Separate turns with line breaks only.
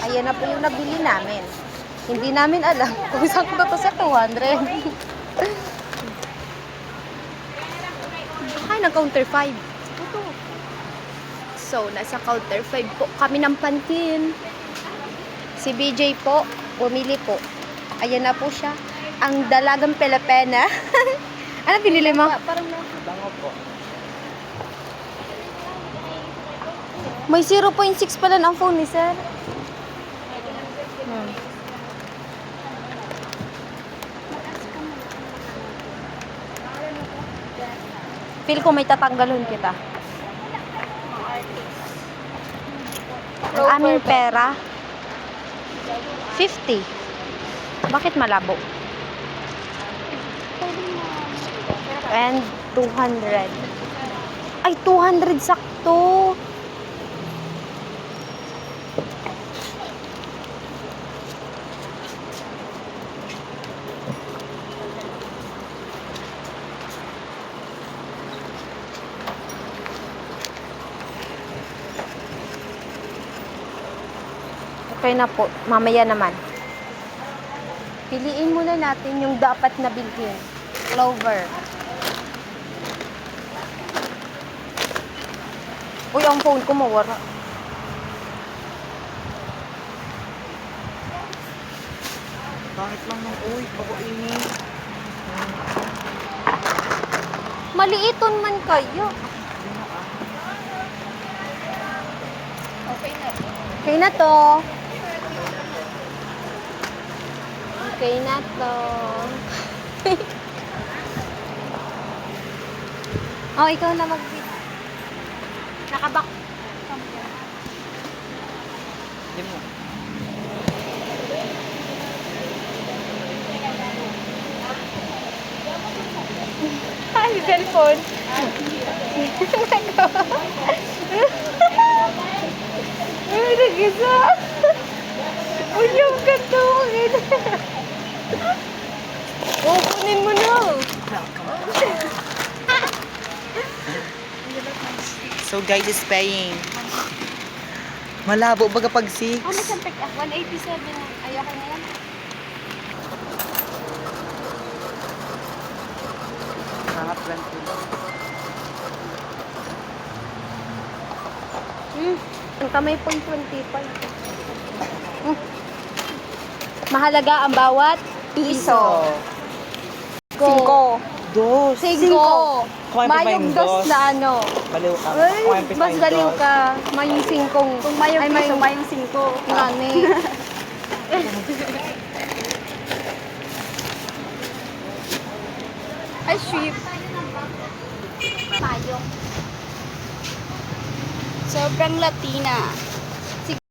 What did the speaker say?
Ayan na po yung nabili namin. Hindi namin alam kung saan ko to sa 200. Ay, nag-counter 5. So, nasa counter 5 po kami ng pantin. Si BJ po, bumili po. Ayan na po siya. Ang dalagang Pilipina. Ano pinili mo?
Parang bango po.
May 0.6 pala ang phone ni sir. Feel ko may tatanggalon kita. Ang aming pera, 50. Bakit malabo? And 200. Ay, 200 sakto. Okay na po. Mamaya naman. Piliin muna natin yung dapat na bilhin. Clover. Uy, ang phone ko mawara.
Bakit lang nang uy, pakuinin.
Maliiton man kayo.
Okay na.
Okay na to. Okay na to. Oh, ikaw na mag-bid. Nakabak.
Hindi mo.
Ay, cellphone. Ay, nag-isa. Uy, yung katungin. Oh, kunin mo na.
So guys is paying. Malabo baga pag 6.
Ano sa pick up? 187. Ayoko na yan.
Hangat lang po.
Ang kamay po 25. Mahalaga ang bawat piso. Cinco.
Dos.
Cinco.
Kumain pa ba yung
Mayong dos
dos?
na ano.
Baliw ka.
Ay,
Kumain pa
mas
yung
galiw
dos.
ka. Mayong singkong.
Kung mayong
Ay,
piso, mayong 5.
Nani.
Ay, sweet.
Mayong.
Sobrang Latina.